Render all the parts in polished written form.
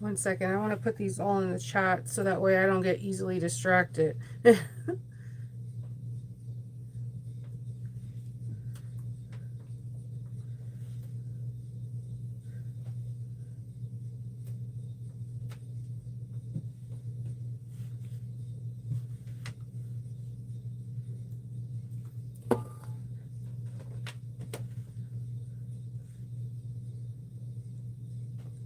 One second. I want to put these all in the chat so that way I don't get easily distracted.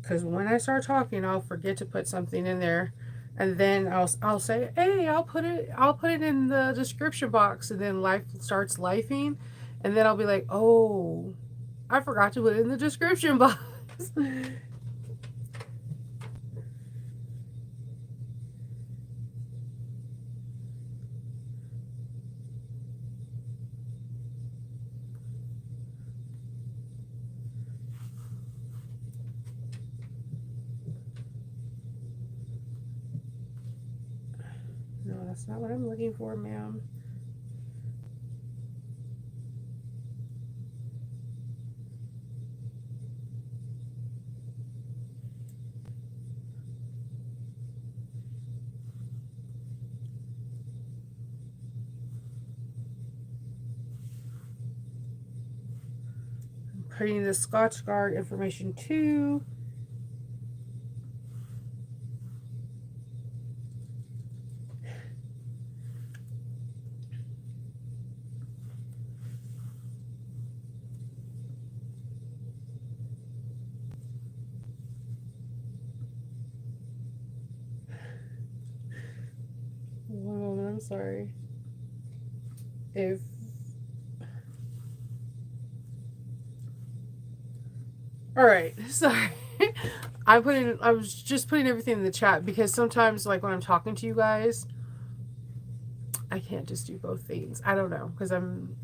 Because when I start talking, I'll forget to put something in there, and then I'll say, "Hey, I'll put it in the description box," and then life starts lifing, and then I'll be like, "Oh, I forgot to put it in the description box." No, that's not what I'm looking for, ma'am. I'm putting the Scotchgard information too. One moment, I'm sorry. If All right, sorry. I was just putting everything in the chat because sometimes, like when I'm talking to you guys, I can't just do both things. I don't know because I'm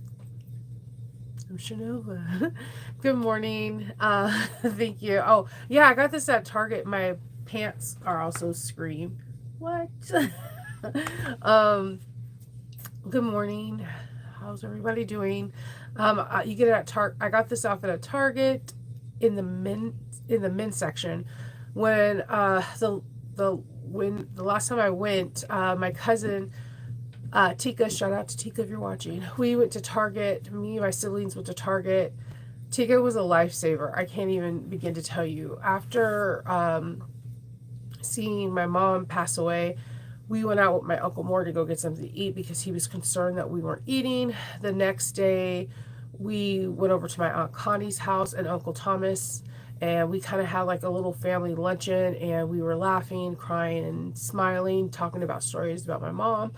Shanova. Good morning. Thank you. Oh yeah, I got this at Target. My pants are also Scream. What? um. Good morning. How's everybody doing? You get it at Target. I got this outfit at Target in the men's section. When the last time I went, my cousin Tika, shout out to Tika if you're watching. We went to Target. Me and my siblings went to Target. Tika was a lifesaver. I can't even begin to tell you. After seeing my mom pass away, we went out with my Uncle Moore to go get something to eat because he was concerned that we weren't eating. The next day, we went over to my Aunt Connie's house and Uncle Thomas, and we kind of had like a little family luncheon, and we were laughing, crying, and smiling, talking about stories about my mom.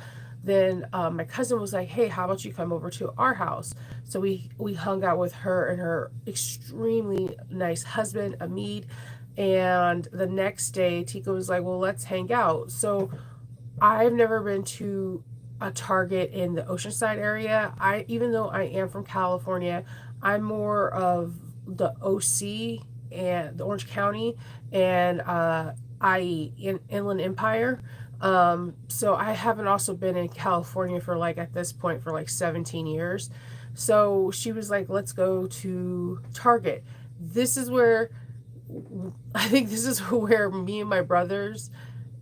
Then my cousin was like, "Hey, how about you come over to our house?" So we hung out with her and her extremely nice husband, Amid. And the next day, Tika was like, "Well, let's hang out." So I've never been to a Target in the Oceanside area. Even though I am from California, I'm more of the OC and the Orange County and IE in Inland Empire. So I haven't also been in California for like at this point for like 17 years. So she was like, "Let's go to Target." This is where I think this is where me and my brothers,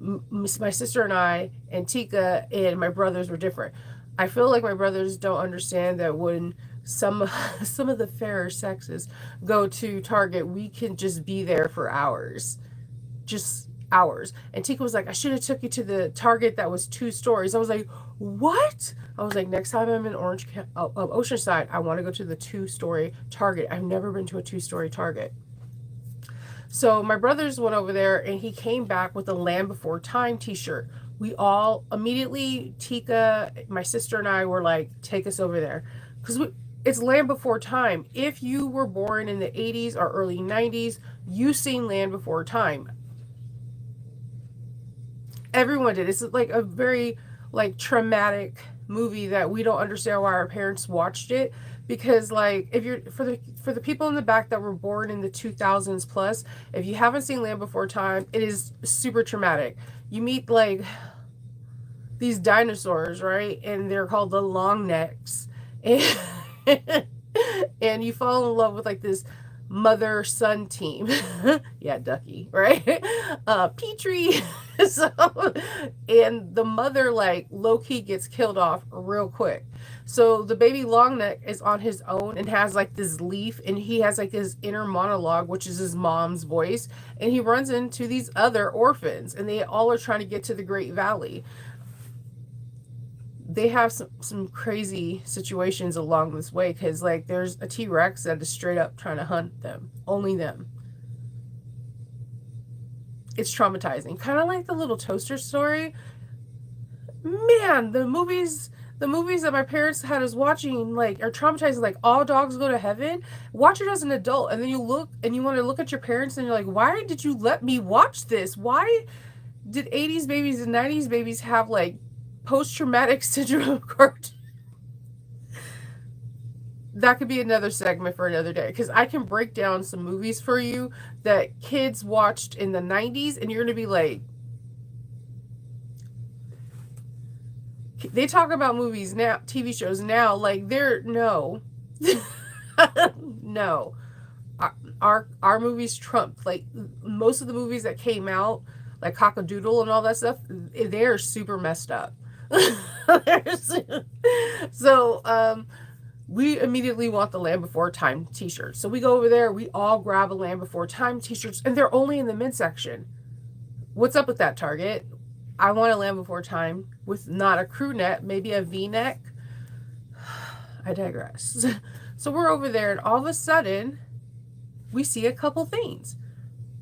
my sister and I, and Tika and my brothers were different. I feel like my brothers don't understand that when some some of the fairer sexes go to Target, we can just be there for hours, just hours. And Tika was like, "I should have took you to the Target that was 2 stories." I was like, "What?" I was like, "Next time I'm in Oceanside, I want to go to the 2 story Target. I've never been to a 2 story Target." So my brothers went over there and he came back with a Land Before Time t-shirt. We all immediately, Tika, my sister and I were like, "Take us over there." Because it's Land Before Time. If you were born in the 80s or early 90s, you seen Land Before Time. Everyone did. It's like a very like traumatic movie that we don't understand why our parents watched it. because like if you're for the people in the back that were born in the 2000s plus, if you haven't seen Land Before Time, it is super traumatic. You meet like these dinosaurs, right? And they're called the long necks. And, and you fall in love with like this mother son team. Yeah, Ducky, right? Petrie. So, and the mother like low key gets killed off real quick. So the baby Longneck is on his own and has like this leaf, and he has like his inner monologue, which is his mom's voice, and he runs into these other orphans, and they all are trying to get to the Great Valley. They have some crazy situations along this way, because like there's a T-Rex that is straight up trying to hunt them, only them. It's traumatizing, kind of like the little toaster story. Man, the movies that my parents had us watching like are traumatizing. Like All Dogs Go to Heaven. Watch it as an adult, and then you look and you want to look at your parents and you're like, why did you let me watch this? Why did 80s babies and 90s babies have like post-traumatic syndrome cartoon? That could be another segment for another day, because I can break down some movies for you that kids watched in the 90s, and you're going to be like, they talk about movies now, TV shows now, like they're, no. No. Our movies trump, like most of the movies that came out, like Cockadoodle and all that stuff, they're super messed up. So, we immediately want the Land Before Time t-shirts. So we go over there, we all grab a Land Before Time t-shirts, and they're only in the men's section. What's up with that, Target? I want a Land Before Time with not a crew neck, maybe a V-neck. I digress. So we're over there, and all of a sudden, we see a couple things.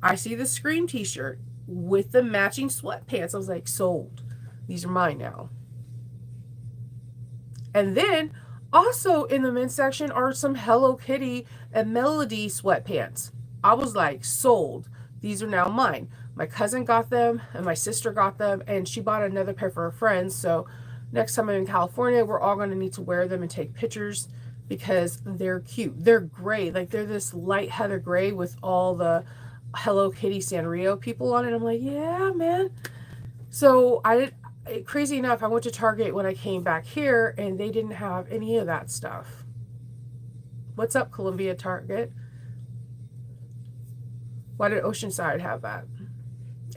I see the Scream t-shirt with the matching sweatpants. I was like, sold. These are mine now. And then also in the men's section are some Hello Kitty and Melody sweatpants. I was like, sold. These are now mine. My cousin got them and my sister got them, and she bought another pair for her friends. So next time I'm in California, we're all going to need to wear them and take pictures, because they're cute. They're gray. Like they're this light heather gray with all the Hello Kitty Sanrio people on it. I'm like, yeah, man. So crazy enough, I went to Target when I came back here, and they didn't have any of that stuff. What's up, Columbia Target? Why did Oceanside have that?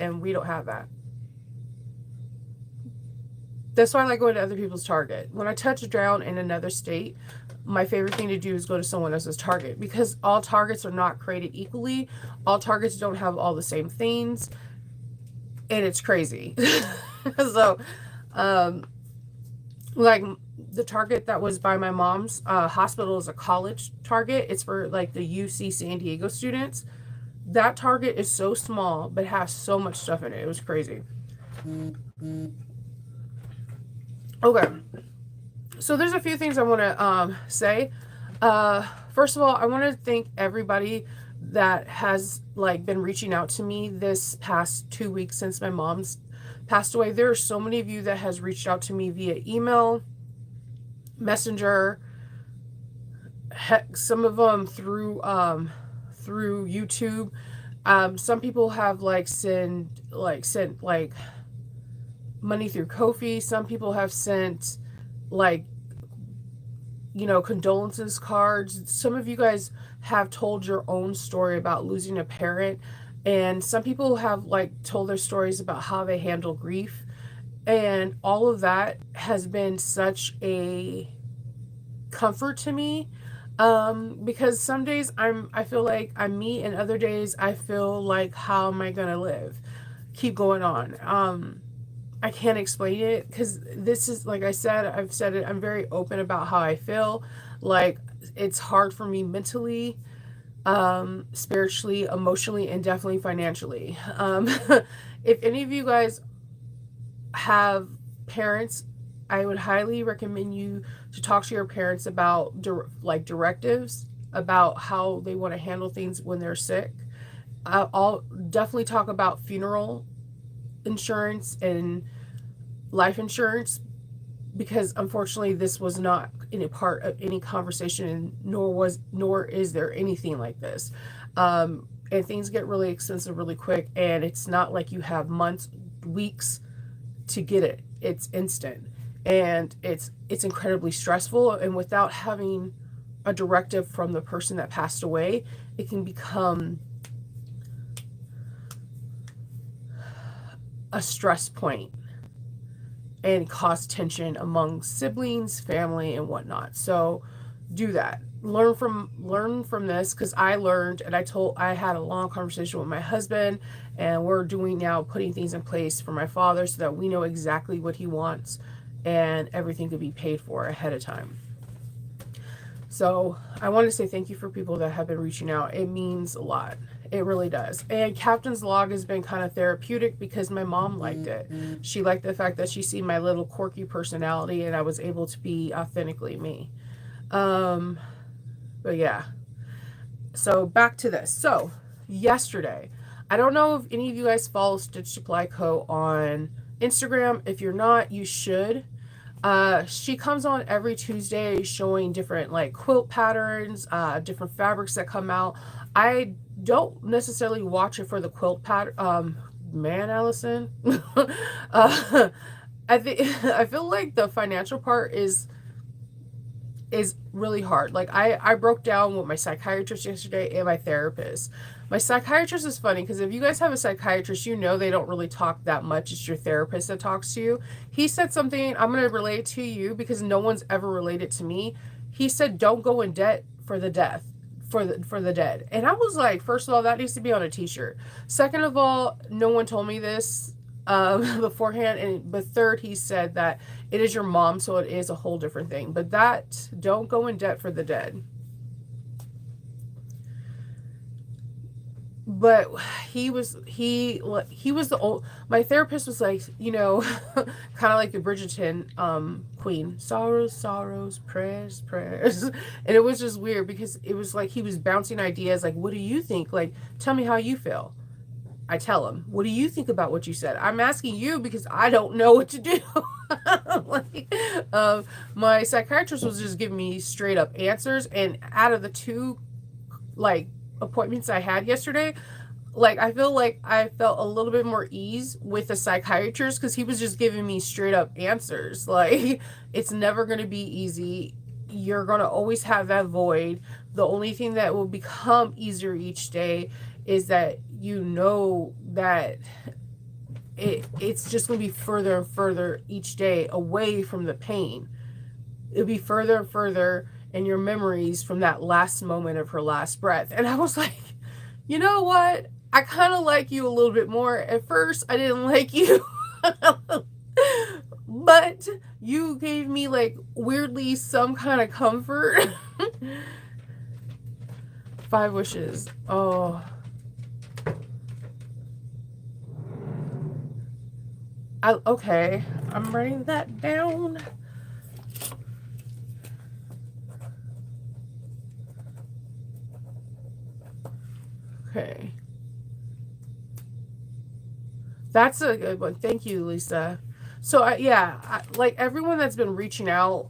And we don't have that. That's why I like going to other people's Target. When I touch down in another state, my favorite thing to do is go to someone else's Target, because all Targets are not created equally. All Targets don't have all the same things, and it's crazy. So, like the Target that was by my mom's hospital is a college Target. It's for like the UC San Diego students. That Target is so small, but has so much stuff in it. It was crazy. Okay. So there's a few things I want to say. First of all, I want to thank everybody that has like been reaching out to me this past 2 weeks since my mom's passed away. There are so many of you that has reached out to me via email, messenger, heck, some of them through YouTube. Some people have sent money through Ko-fi. Some people have sent condolences cards. Some of you guys have told your own story about losing a parent, and some people have told their stories about how they handle grief, and all of that has been such a comfort to me, because some days I feel like I'm me, and other days I feel like, how am I gonna live, keep going on. I can't explain it, because this is, like I said, I've said it, I'm very open about how I feel. Like, it's hard for me mentally, spiritually, emotionally, and definitely financially. If any of you guys have parents, I would highly recommend you to talk to your parents about directives about how they want to handle things when they're sick. I'll definitely talk about funeral insurance and life insurance, because unfortunately this was not any part of any conversation, and nor is there anything like this. And things get really expensive really quick, and it's not like you have months, weeks to get it. It's instant, and it's incredibly stressful, and without having a directive from the person that passed away, it can become a stress point and cause tension among siblings, family, and whatnot. So do that. Learn from this, because I learned, and I had a long conversation with my husband, and we're doing now, putting things in place for my father so that we know exactly what he wants, and everything could be paid for ahead of time. So I want to say thank you for people that have been reaching out. It means a lot. It really does. And Captain's Log has been kind of therapeutic because my mom liked it. She liked the fact that she seen my little quirky personality, and I was able to be authentically me. But yeah. So back to this. So yesterday, I don't know if any of you guys follow Stitch Supply Co. on Instagram. If you're not, you should. She comes on every Tuesday showing different like quilt patterns, different fabrics that come out. I don't necessarily watch it for the quilt pattern. Man, Allison, I think I feel like the financial part is really hard. Like I broke down with my psychiatrist yesterday and my therapist. My psychiatrist is funny because if you guys have a psychiatrist, you know they don't really talk that much. It's your therapist that talks to you. He said something, I'm going to relate to you because no one's ever related to me. He said, don't go in debt for the death, for the dead. And I was like, first of all, that needs to be on a t-shirt. Second of all, no one told me this beforehand. But third, he said that it is your mom, so it is a whole different thing. But that, don't go in debt for the dead. But he was the old, my therapist was like, kind of like the Bridgerton queen, sorrows, prayers. And it was just weird because it was like he was bouncing ideas like, what do you think? Like, tell me how you feel. I tell him, what do you think about what you said? I'm asking you because I don't know what to do. Like, my psychiatrist was just giving me straight up answers, and out of the two like appointments I had yesterday, like I feel like I felt a little bit more ease with the psychiatrist because he was just giving me straight up answers. Like, it's never going to be easy. You're going to always have that void. The only thing that will become easier each day is that that it's just going to be further and further each day away from the pain. It'll be further and further in your memories from that last moment of her last breath. And I was like, you know what? I kind of like you a little bit more. At first, I didn't like you. But you gave me like weirdly some kind of comfort. 5 wishes. Oh. Okay. I'm writing that down. Okay. That's a good one. Thank you, Lisa. So, like everyone that's been reaching out,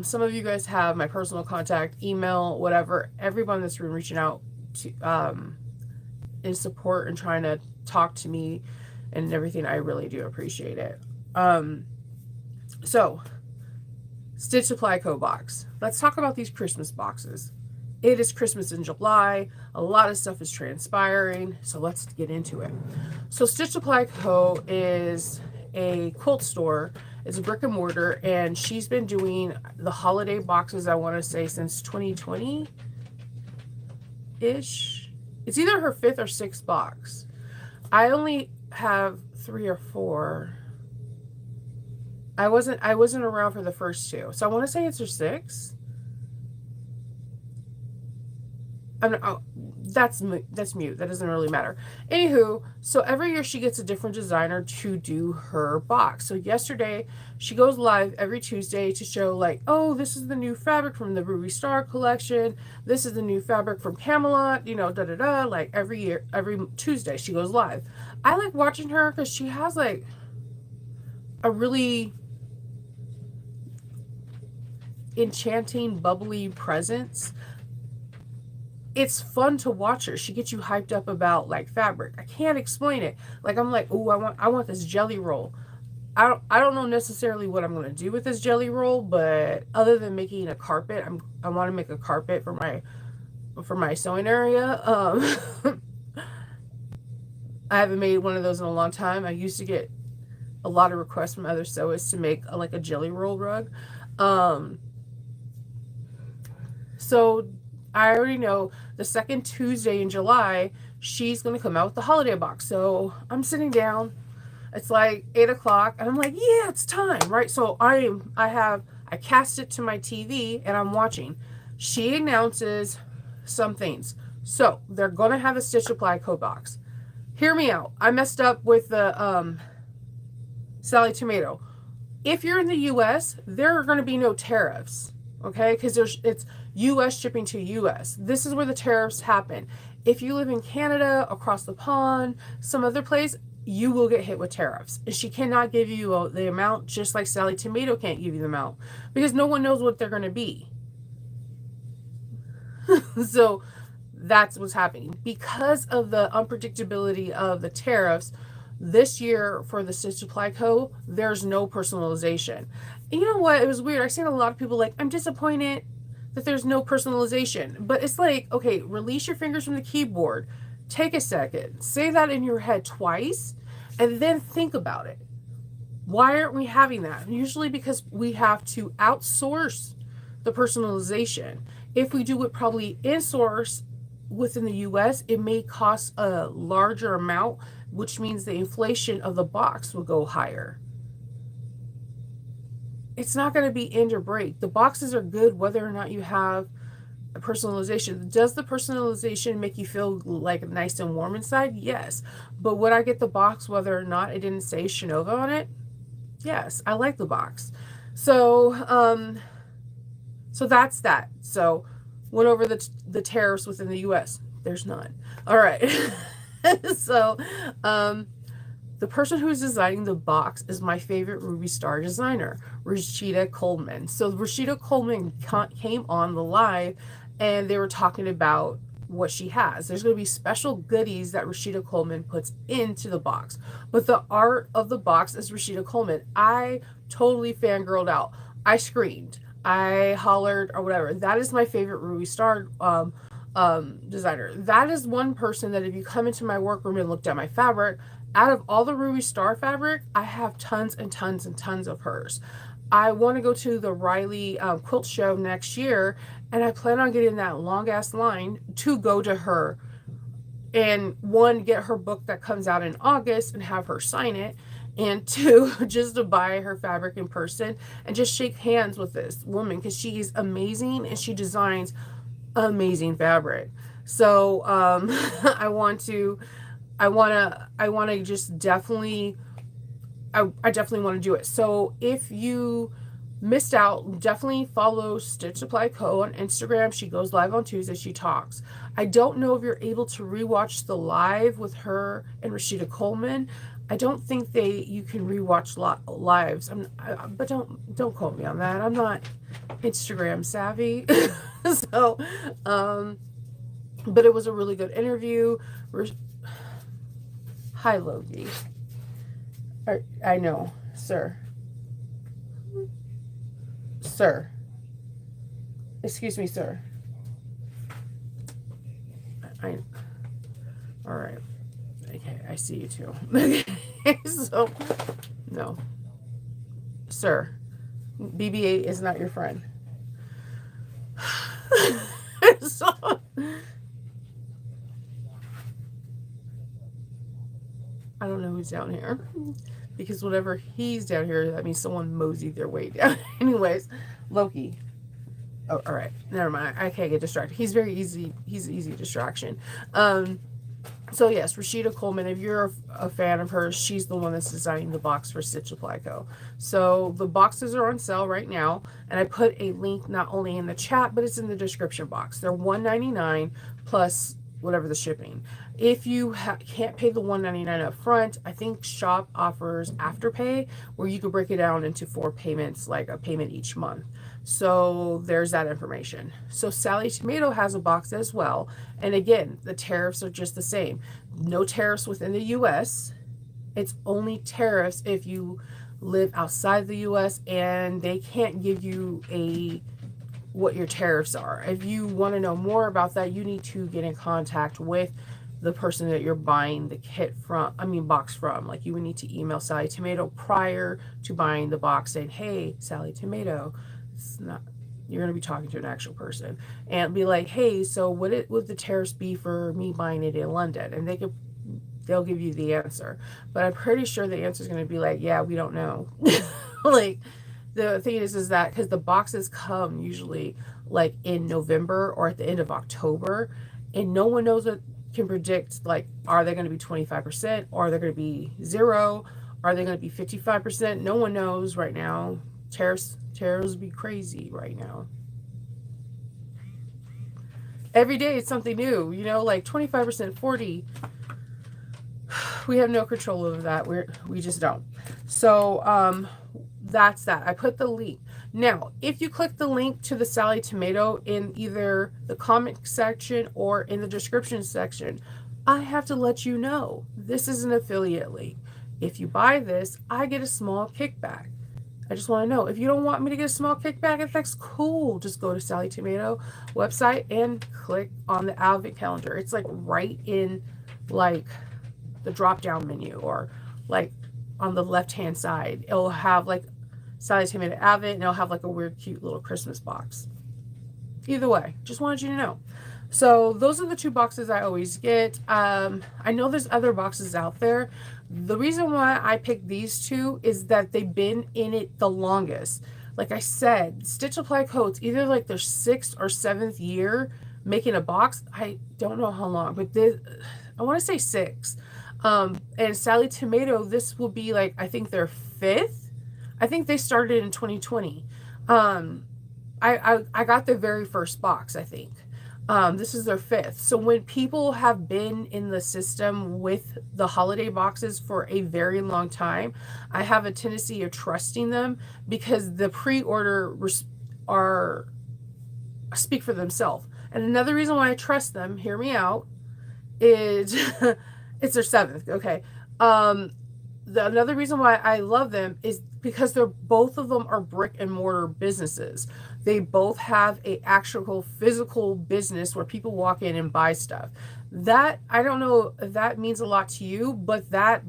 some of you guys have my personal contact, email, whatever. Everyone that's been reaching out to in support and trying to talk to me and everything, I really do appreciate it. So, Stitch Supply Co. box. Let's talk about these Christmas boxes. It is Christmas in July. A lot of stuff is transpiring, so let's get into it. So Stitch Supply Co. is a quilt store. It's a brick and mortar, and she's been doing the holiday boxes, I want to say, since 2020-ish. It's either her 5th or 6th box. I only have 3 or 4. I wasn't around for the first 2, so I want to say it's her 6th. That's mute. That doesn't really matter. Anywho, so every year she gets a different designer to do her box. So yesterday she goes live every Tuesday to show like, oh, this is the new fabric from the Ruby Star collection. This is the new fabric from Camelot. Like every year, every Tuesday she goes live. I like watching her because she has like a really enchanting, bubbly presence. It's fun to watch her. She gets you hyped up about like fabric. I can't explain it. Like I'm like, oh, I want this jelly roll. I don't know necessarily what I'm gonna do with this jelly roll, but other than making a carpet, I want to make a carpet for my sewing area. I haven't made one of those in a long time. I used to get a lot of requests from other sewers to make like a jelly roll rug. So I already know the second Tuesday in July, she's going to come out with the holiday box. So I'm sitting down. It's like 8 o'clock and I'm like, yeah, it's time, right? So I cast it to my TV and I'm watching. She announces some things. So they're going to have a Stitch Apply Co box. Hear me out. I messed up with the Sally Tomato. If you're in the US, there are going to be no tariffs, okay? Because it's US shipping to US. This is where the tariffs happen. If you live in Canada, across the pond, some other place, you will get hit with tariffs. And she cannot give you the amount, just like Sally Tomato can't give you the amount, because no one knows what they're going to be. So that's what's happening. Because of the unpredictability of the tariffs, this year for the Stitch Supply Co., there's no personalization. And you know what? It was weird. I've seen a lot of people like, I'm disappointed that there's no personalization. But it's like, okay, release your fingers from the keyboard. Take a second. Say that in your head twice, and then think about it. Why aren't we having that? Usually because we have to outsource the personalization. If we do it probably in-source within the US, it may cost a larger amount, which means the inflation of the box will go higher. It's not going to be end or break. The boxes are good whether or not you have a personalization. Does the personalization make you feel like nice and warm inside? Yes. But would I get the box whether or not it didn't say Shinova on it? Yes, I like the box. So so that's that. So went over the tariffs within the US. There's none. All right. So the person who's designing the box is my favorite Ruby Star designer, Rashida Coleman. So Rashida Coleman came on the live and they were talking about what she has. There's going to be special goodies that Rashida Coleman puts into the box. But the art of the box is Rashida Coleman. I totally fangirled out. I screamed. I hollered or whatever. That is my favorite Ruby Star designer. That is one person that if you come into my workroom and looked at my fabric, out of all the Ruby Star fabric, I have tons and tons and tons of hers. I want to go to the Riley quilt show next year, and I plan on getting that long ass line to go to her and one, get her book that comes out in August and have her sign it, and two, just to buy her fabric in person and just shake hands with this woman because she's amazing and she designs amazing fabric. So I want to just definitely I definitely want to do it. So if you missed out, definitely follow Stitch Supply Co. on Instagram. She goes live on Tuesday. She talks. I don't know if you're able to rewatch the live with her and Rashida Coleman. I don't think you can rewatch lives. But don't quote me on that. I'm not Instagram savvy. So, but it was a really good interview. Hi, Logie. I know, sir. Sir. Excuse me, sir. All right. Okay, I see you too. Okay, so, no. Sir, BB-8 is not your friend. So, I don't know who's down here. Because whenever he's down here, that means someone moseyed their way down. Anyways, Loki. Oh, all right. Never mind. I can't get distracted. He's very easy. He's an easy distraction. So yes, Rashida Coleman, if you're a fan of hers, she's the one that's designing the box for Stitch Supply Co. So the boxes are on sale right now, and I put a link not only in the chat, but it's in the description box. They're $1.99 plus whatever the shipping. If you can't pay the $199 up front, I think Shop offers Afterpay where you could break it down into 4 payments, like a payment each month. So there's that information. So Sally Tomato has a box as well. And again, the tariffs are just the same. No tariffs within the US. It's only tariffs if you live outside the US, and they can't give you what your tariffs are. If you want to know more about that, you need to get in contact with the person that you're buying the kit from, box from. Like, you would need to email Sally Tomato prior to buying the box saying, hey, Sally Tomato, it's not, you're going to be talking to an actual person, and be like, hey, so what would the tariffs be for me buying it in London? And they'll give you the answer. But I'm pretty sure the answer is going to be like, yeah, we don't know. Like, the thing is that because the boxes come usually like in November or at the end of October, and no one knows what can predict, like, are they going to be 25%, or are they going to be 0, are they going to be 55%? No one knows right now. Tariffs be crazy right now. Every day it's something new, like 25%, 40. We have no control over that. We just don't. So that's that. I put the link. Now, if you click the link to the Sally Tomato in either the comment section or in the description section, I have to let you know this is an affiliate link. If you buy this, I get a small kickback. I just want to know. If you don't want me to get a small kickback, if that's cool, just go to Sally Tomato website and click on the Advent calendar. It's like right in like the drop down menu, or like on the left hand side. It'll have like Sally Tomato Advent, and it'll have like a weird cute little Christmas box. Either way, just wanted you to know. So those are the 2 boxes I always get. I know there's other boxes out there. The reason why I picked these 2 is that they've been in it the longest. Like I said, Stitch Apply Coats, either like their 6th or 7th year making a box. I don't know how long, but I want to say 6. And Sally Tomato, this will be like, I think their 5th. I think they started in 2020. I got the very first box, I think. This is their 5th. So when people have been in the system with the holiday boxes for a very long time, I have a tendency of trusting them because the pre-order speak for themselves. And another reason why I trust them, hear me out, is it's their 7th. Okay. Another reason why I love them is because both of them are brick and mortar businesses. They both have a actual physical business where people walk in and buy stuff. That, I don't know if that means a lot to you, but that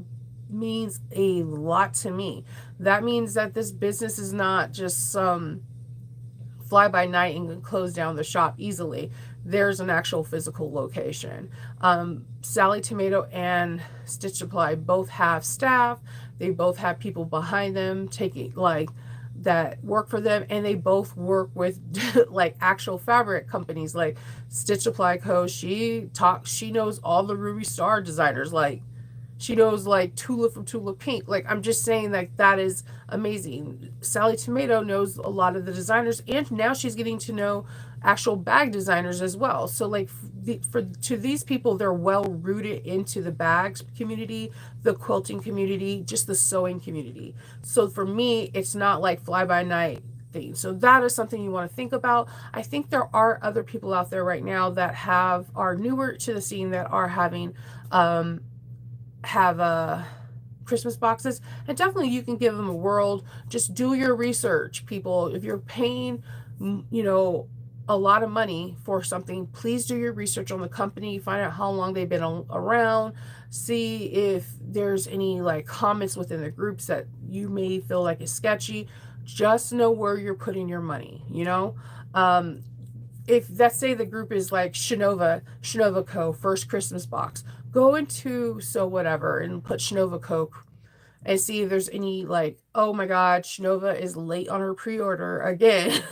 means a lot to me. That means that this business is not just some fly by night and close down the shop easily. There's an actual physical location. Sally Tomato and Stitch Apply both have staff. They both have people behind them taking that work for them, and they both work with like actual fabric companies like Stitch Apply Co. She knows all the Ruby Star designers. Like, she knows like Tula from Tula Pink. Like, I'm just saying that is amazing. Sally Tomato knows a lot of the designers, and now she's getting to know actual bag designers as well. So like to these people, they're well rooted into the bags community, the quilting community, just the sewing community. So for me, it's not like fly by night thing. So that is something you want to think about. I think there are other people out there right now that are newer to the scene that are having Christmas boxes, and definitely you can give them a whirl. Just do your research, people. If you're paying a lot of money for something, please do your research on the company, find out how long they've been around, see if there's any like comments within the groups that you may feel like is sketchy. Just know where you're putting your money. If let's say the group is like Shinova Co. first Christmas box, go into Sew Whatever and put Shinova Co. and see if there's any like oh my God, Shinova is late on her pre-order again.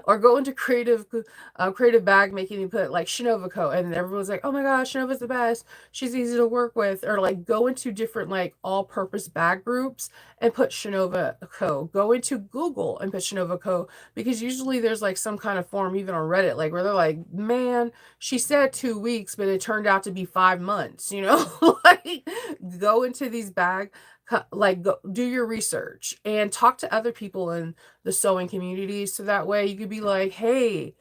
Or go into creative bag making and put like Shinova Co. And everyone's like, oh my gosh, Shinova's the best. She's easy to work with. Or like go into different like all-purpose bag groups and put Shinova Co. Go into Google and put Shinova Co. Because usually there's like some kind of form even on Reddit, like where they're like, man, she said 2 weeks, but it turned out to be 5 months, you know? Like go into these bag like go do your research and talk to other people in the sewing community so that way you could be like, hey,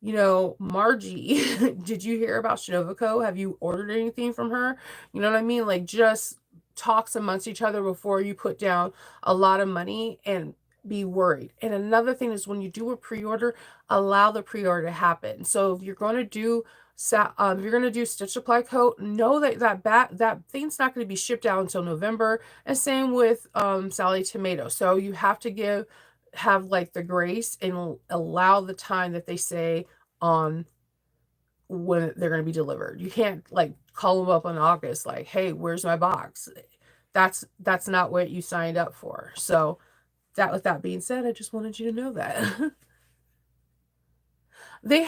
you know, Margie, did you hear about Shinova Co? Have you ordered anything from her? You know what I mean? Like just talks amongst each other before you put down a lot of money and be worried. And another thing is when you do a pre-order, allow the pre-order to happen. So if you're going to do you're going to do Stitch Supply Co, know that that thing's not going to be shipped out until November. And same with Sally Tomato. So you have to have like the grace and allow the time that they say on when they're going to be delivered. You can't like call them up in August like, hey, where's my box? That's not what you signed up for. So that with that being said, I just wanted you to know that. They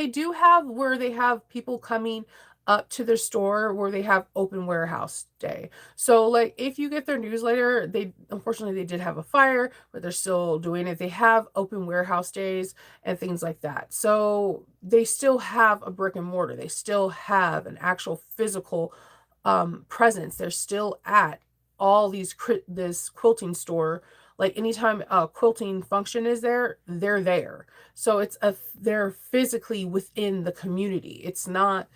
do have where they have people coming up to their store where they have open warehouse day. So like if you get their newsletter, they unfortunately they did have a fire, but they're still doing it. They have open warehouse days and things like that. So they still have a brick and mortar. They still have an actual physical presence. They're still at all these this quilting store. Like anytime a quilting function is there, they're there. So they're physically within the community. It's not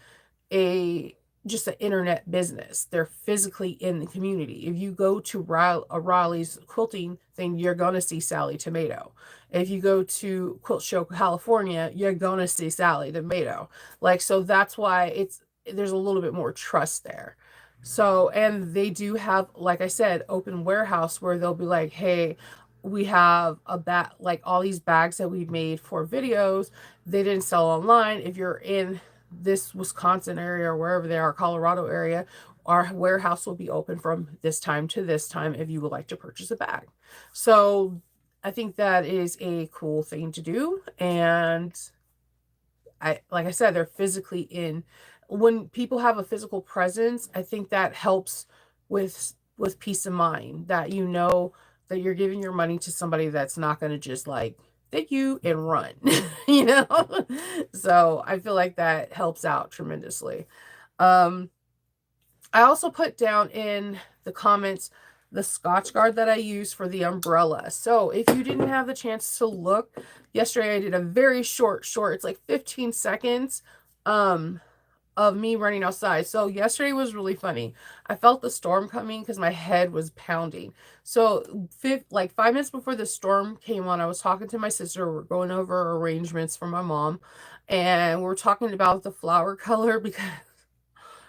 a just an internet business. They're physically in the community. If you go to Raleigh's quilting thing, you're going to see Sally Tomato. If you go to Quilt Show California, you're going to see Sally Tomato. Like, so that's why there's a little bit more trust there. So, and they do have, like I said, open warehouse where they'll be like, hey, we have like all these bags that we've made for videos. They didn't sell online. If you're in this Wisconsin area or wherever they are, Colorado area, our warehouse will be open from this time to this time if you would like to purchase a bag. So I think that is a cool thing to do. And like I said, they're physically in. When people have a physical presence, I think that helps with peace of mind, that you know that you're giving your money to somebody that's not going to just like thank you and run, you know. So I feel like that helps out tremendously. I also put down in the comments the Scotchgard that I use for the umbrella. So if you didn't have the chance to look, yesterday I did a very short, it's like 15 seconds of me running outside. So yesterday was really funny. I felt the storm coming because my head was pounding. So like 5 minutes before the storm came on, I was talking to my sister. We're going over arrangements for my mom. And we're talking about the flower color because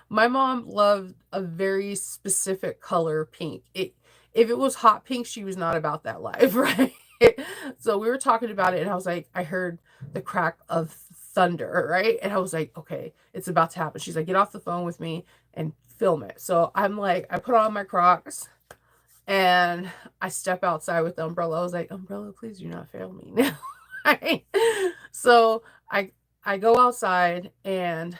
my mom loved a very specific color pink. If it was hot pink, she was not about that life, right? So we were talking about it and I was like, I heard the crack of thunder, right? And I was like, okay, it's about to happen. She's like, get off the phone with me and film it. So I'm like, I put on my Crocs and I step outside with the umbrella. I was like, umbrella, please do not fail me now. Right? So I go outside and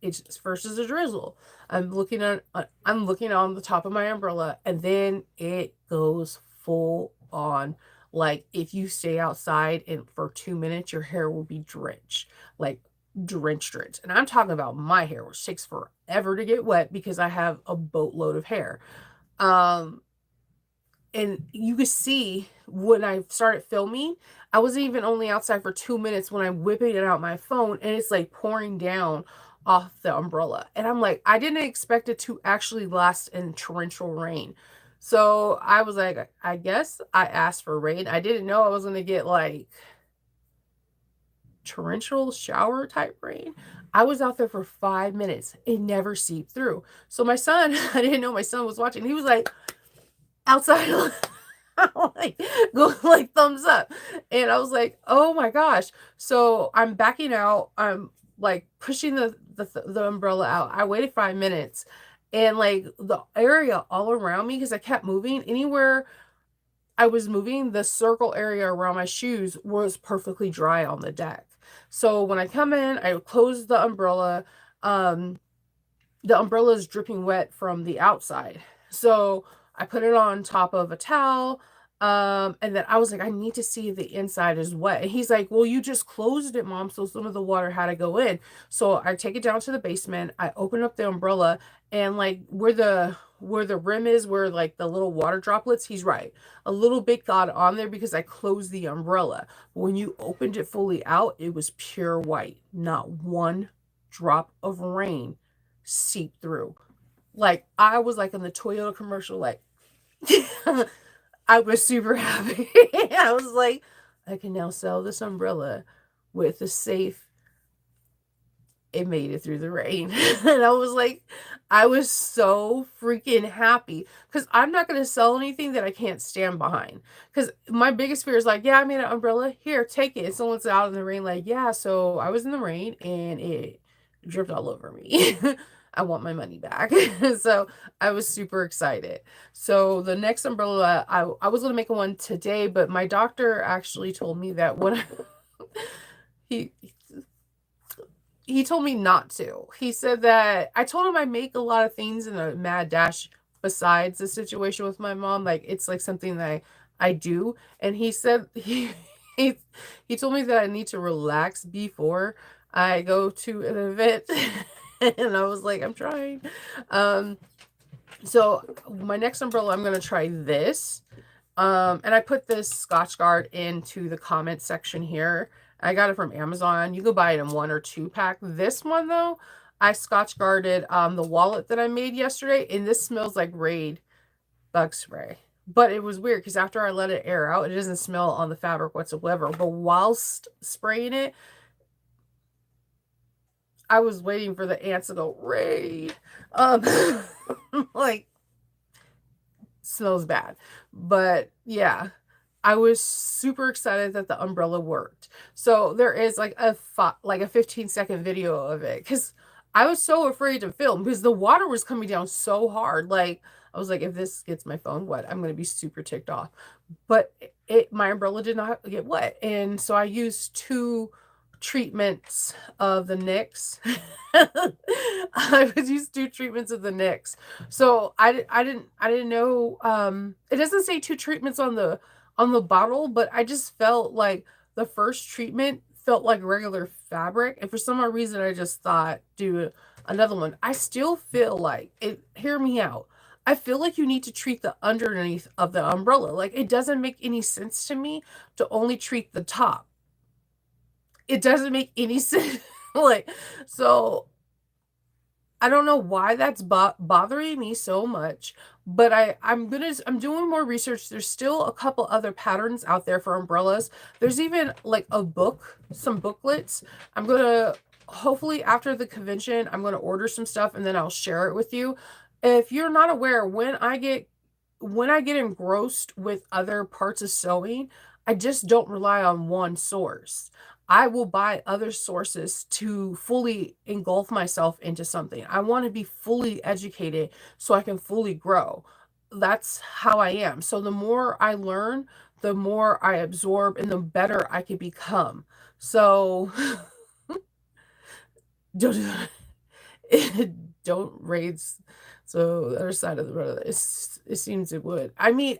it's first is a drizzle. I'm looking on the top of my umbrella and then it goes full on. Like if you stay outside and for 2 minutes, your hair will be drenched, like drenched. And I'm talking about my hair, which takes forever to get wet because I have a boatload of hair. And you could see when I started filming, I wasn't even only outside for 2 minutes when I'm whipping it out my phone and it's like pouring down off the umbrella. And I'm like, I didn't expect it to actually last in torrential rain. So I was like, I guess I asked for rain. I didn't know I was going to get like torrential shower type rain. I was out there for 5 minutes. It never seeped through. So my son, I didn't know my son was watching. He was like outside like go like thumbs up. And I was like, oh my gosh. So I'm backing out. I'm like pushing the umbrella out. I waited 5 minutes And like the area all around me, because I kept moving, anywhere I was moving, the circle area around my shoes was perfectly dry on the deck. So when I come in, I close the umbrella. Um, the umbrella is dripping wet from the outside. So I put it on top of a towel. And then I was like, I need to see if the inside is wet. And he's like, well, you just closed it, Mom, so some of the water had to go in. So I take it down to the basement. I open up the umbrella, and like where the rim is, where like the little water droplets, he's right. A little bit got on there because I closed the umbrella. When you opened it fully out, it was pure white. Not one drop of rain seep through. Like I was like in the Toyota commercial, like I was super happy. I was like, I can now sell this umbrella with a safe. It made it through the rain. And I was like, I was so freaking happy because I'm not going to sell anything that I can't stand behind. Because my biggest fear is like, yeah, I made an umbrella. Here, take it. And someone's out in the rain, like, yeah, so I was in the rain and it dripped all over me. I want my money back. So I was super excited. So the next umbrella, I was going to make one today, but my doctor actually told me that when he he told me not to. He said that I told him I make a lot of things in a mad dash besides the situation with my mom. Like it's like something that I do. And he said he, he told me that I need to relax before I go to an event. And I was like, I'm trying. So my next umbrella, I'm gonna try this. And I put this Scotchgard into the comment section here. I got it from Amazon. You can buy it in 1 or 2 pack. This one though, I Scotchgarded the wallet that I made yesterday, and this smells like Raid bug spray. But it was weird because after I let it air out, it doesn't smell on the fabric whatsoever. But whilst spraying it, I was waiting for the ants to go Raid. Like smells bad. But yeah, I was super excited that the umbrella worked. So there is like a 15-second video of it because I was so afraid to film because the water was coming down so hard. Like I was like, if this gets my phone wet, I'm gonna be super ticked off. But my umbrella did not get wet, and so I used 2 treatments of the NYX. I was used 2 treatments of the NYX. So I didn't know. It doesn't say 2 treatments on the bottle, but I just felt like the first treatment felt like regular fabric, and for some odd reason I just thought do another one. I still feel like it. Hear me out. I feel like you need to treat the underneath of the umbrella. Like it doesn't make any sense to me to only treat the top. It doesn't make any sense. Like so I don't know why that's bothering me so much, but I'm doing more research. There's still a couple other patterns out there for umbrellas. There's even like some booklets. I'm gonna hopefully after the convention, I'm gonna order some stuff and then I'll share it with you. If you're not aware, when I get engrossed with other parts of sewing, I just don't rely on one source. I will buy other sources to fully engulf myself into something. I want to be fully educated so I can fully grow. That's how I am. So the more I learn, the more I absorb and the better I can become. So don't don't raids. So the other side of the road, it seems it would. I mean,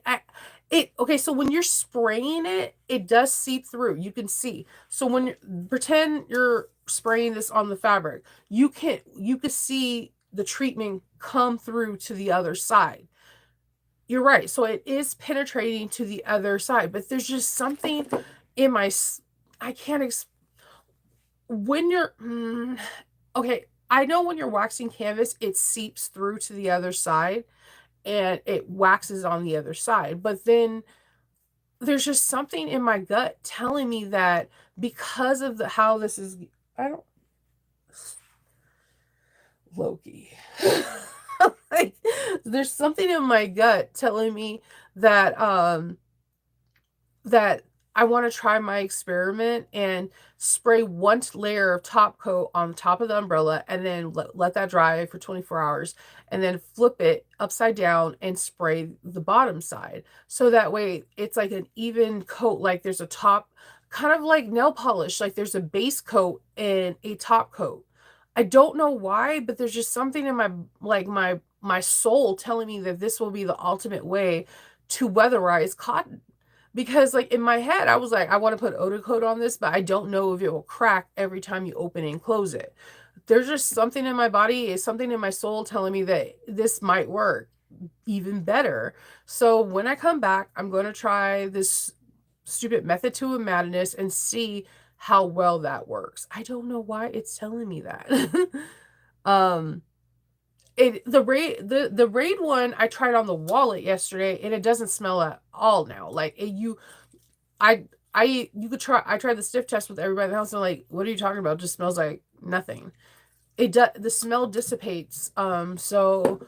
okay. So when you're spraying it, it does seep through. You can see. So when pretend you're spraying this on the fabric, you can see the treatment come through to the other side. You're right. So it is penetrating to the other side, but there's just something in my. I can't. When you're okay. I know when you're waxing canvas, it seeps through to the other side and it waxes on the other side. But then there's just something in my gut telling me that because of how this is, I don't, Loki. Like, there's something in my gut telling me that, that I want to try my experiment and spray one layer of top coat on top of the umbrella and then let that dry for 24 hours and then flip it upside down and spray the bottom side. So that way it's like an even coat, like there's a top, kind of like nail polish, like there's a base coat and a top coat. I don't know why, but there's just something in my, like my soul telling me that this will be the ultimate way to weatherize cotton. Because like in my head, I was like, I want to put odor coat on this, but I don't know if it will crack every time you open and close it. There's just something in my body, something in my soul telling me that this might work even better. So when I come back, I'm going to try this stupid method to a madness and see how well that works. I don't know why it's telling me that. um the Raid one I tried on the wallet yesterday and it doesn't smell at all now. Like you could try. I tried the sniff test with everybody in the house and like, what are you talking about? It just smells like nothing. It does, the smell dissipates. So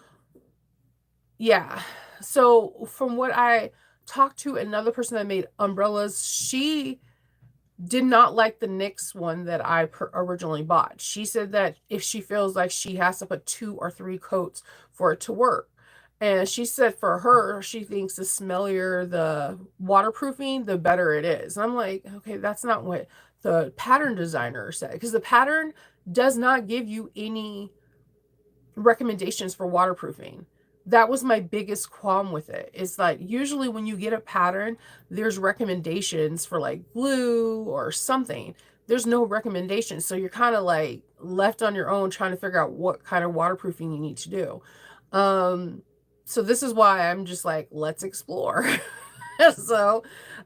yeah. So from what I talked to another person that made umbrellas, she did not like the NYX one that I originally bought. She said that if she feels like she has to put 2 or 3 coats for it to work. And she said for her, she thinks the smellier the waterproofing, the better it is. And I'm like, okay, that's not what the pattern designer said. Because the pattern does not give you any recommendations for waterproofing. That was my biggest qualm with it. It's like usually when you get a pattern, there's recommendations for like glue or something. There's no recommendations. So you're kind of like left on your own trying to figure out what kind of waterproofing you need to do. So this is why I'm just like, let's explore. So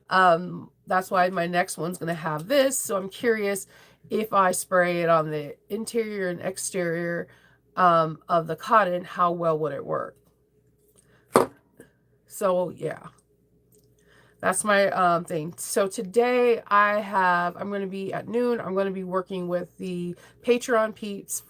that's why my next one's going to have this. So I'm curious if I spray it on the interior and exterior of the cotton, how well would it work? So yeah, that's my thing. So today I'm going to be at noon. I'm going to be working with the Patreon peeps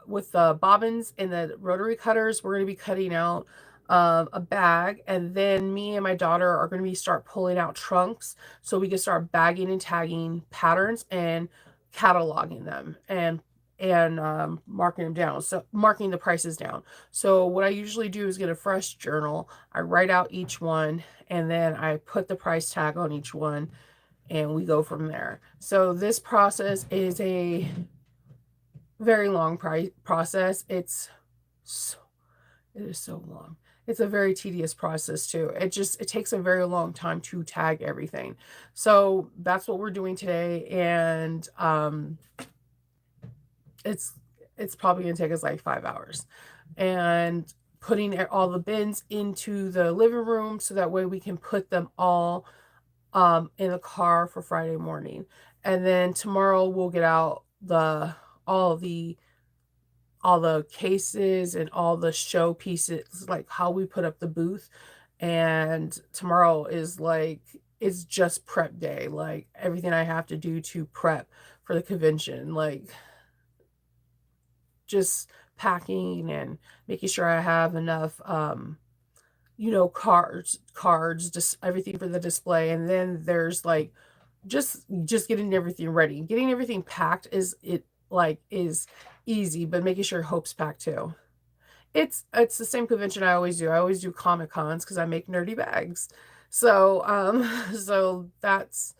with the bobbins and the rotary cutters. We're going to be cutting out a bag, and then me and my daughter are going to be start pulling out trunks so we can start bagging and tagging patterns and cataloging them and marking them down, so marking the prices down. So what I usually do is get a fresh journal, I write out each one, and then I put the price tag on each one, and we go from there. So this process is a very long process. It is so long. It's a very tedious process too. It takes a very long time to tag everything. So that's what we're doing today. And it's probably gonna take us like 5 hours. And putting all the bins into the living room so that way we can put them all in the car for Friday morning. And then tomorrow we'll get out all the cases and all the show pieces, like how we put up the booth. And tomorrow is like, it's just prep day, like everything I have to do to prep for the convention, like just packing and making sure I have enough cards, just everything for the display. And then there's like just getting everything ready. Getting everything packed is easy, but making sure Hope's packed too. It's the same convention I always do. I always do Comic Cons because I make nerdy bags. So so that's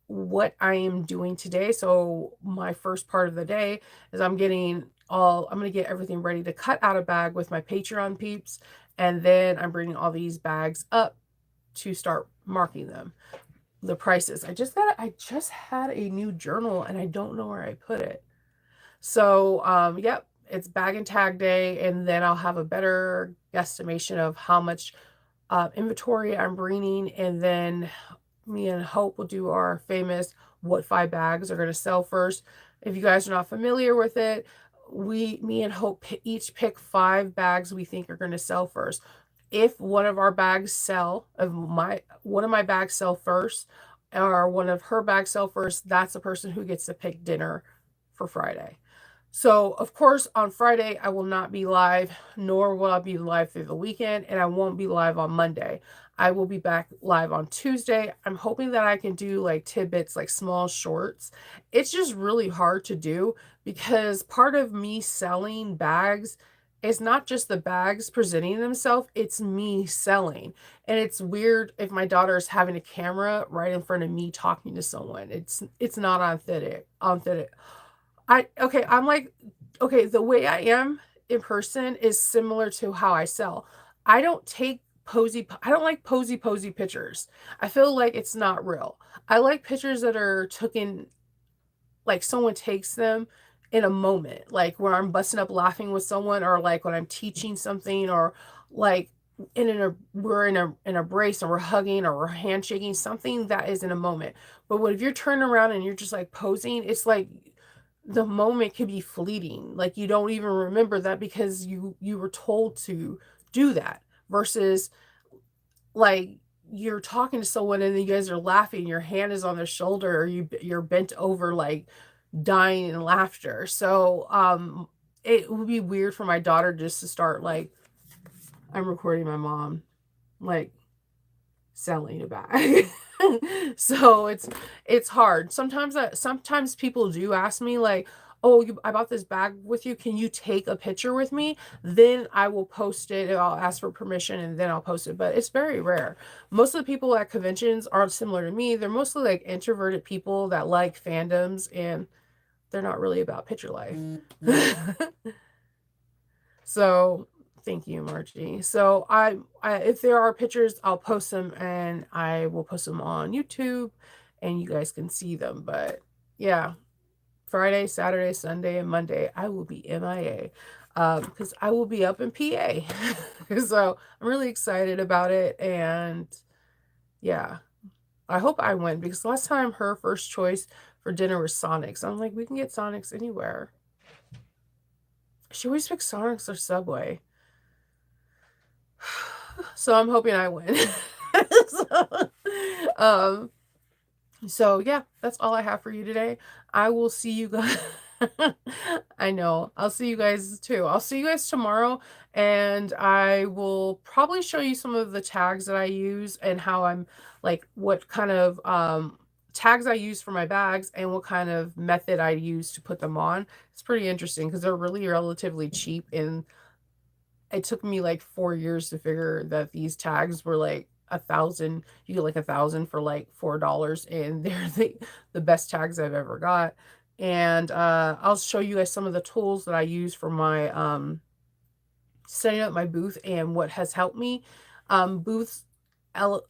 what I am doing today. So my first part of the day is I'm going to get everything ready to cut out a bag with my Patreon peeps. And then I'm bringing all these bags up to start marking them. The prices. I just had a new journal and I don't know where I put it. So, yep, it's bag and tag day, and then I'll have a better guesstimation of how much inventory I'm bringing, and then me and Hope will do our famous what 5 bags are going to sell first. If you guys are not familiar with it, me and Hope each pick 5 bags we think are going to sell first. If one of my bags sell first, or one of her bags sell first, that's the person who gets to pick dinner for Friday. So, of course, on Friday, I will not be live, nor will I be live through the weekend, and I won't be live on Monday. I will be back live on Tuesday. I'm hoping that I can do like tidbits, like small shorts. It's just really hard to do because part of me selling bags is not just the bags presenting themselves, it's me selling. And it's weird if my daughter is having a camera right in front of me talking to someone. It's not authentic. I'm like, okay, the way I am in person is similar to how I sell. I don't take I don't like posy pictures. I feel like it's not real. I like pictures that are taken, like someone takes them in a moment, like where I'm busting up laughing with someone, or like when I'm teaching something, or like we're in a brace and we're hugging or we're handshaking, something that is in a moment. But what if you're turning around and you're just like posing, it's like the moment could be fleeting. Like you don't even remember that because you were told to do that, versus like you're talking to someone and you guys are laughing, your hand is on their shoulder, or you're bent over like dying in laughter. So it would be weird for my daughter just to start like, I'm recording my mom like selling a bag. So it's hard. Sometimes people do ask me like, "Oh, I bought this bag with you. Can you take a picture with me?" Then I will post it, and I'll ask for permission, and then I'll post it. But it's very rare. Most of the people at conventions aren't similar to me. They're mostly like introverted people that like fandoms, and they're not really about picture life. So thank you, Margie. So if there are pictures, I'll post them, and I will post them on YouTube and you guys can see them. But yeah, Friday, Saturday, Sunday, and Monday, I will be MIA because I will be up in PA. So I'm really excited about it. And yeah, I hope I win, because last time her first choice for dinner was Sonics. I'm like, we can get Sonics anywhere. She always picks Sonics or Subway. So I'm hoping I win. so, um, so yeah, that's all I have for you today. I will see you guys. I know. I'll see you guys too. I'll see you guys tomorrow, and I will probably show you some of the tags that I use and how I'm like what kind of tags I use for my bags and what kind of method I use to put them on. It's pretty interesting because they're really relatively cheap, and it took me like 4 years to figure that these tags were like 1,000. You get like 1,000 for like $4, and they're the best tags I've ever got. And I'll show you guys some of the tools that I use for my setting up my booth and what has helped me. Booths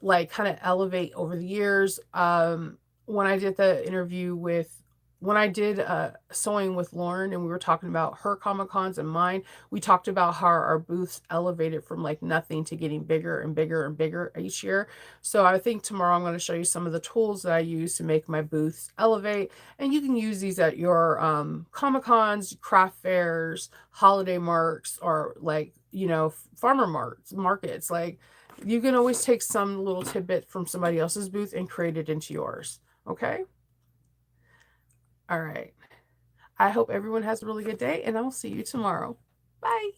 like kind of elevate over the years. When I did the interview with when I did sewing with Lauren, and we were talking about her Comic Cons and mine, we talked about how our booths elevated from like nothing to getting bigger and bigger and bigger each year. So I think tomorrow I'm going to show you some of the tools that I use to make my booths elevate, and you can use these at your Comic Cons, craft fairs, holiday marks, or like, farmer markets. Like, you can always take some little tidbit from somebody else's booth and create it into yours. Okay? All right. I hope everyone has a really good day, and I'll see you tomorrow. Bye.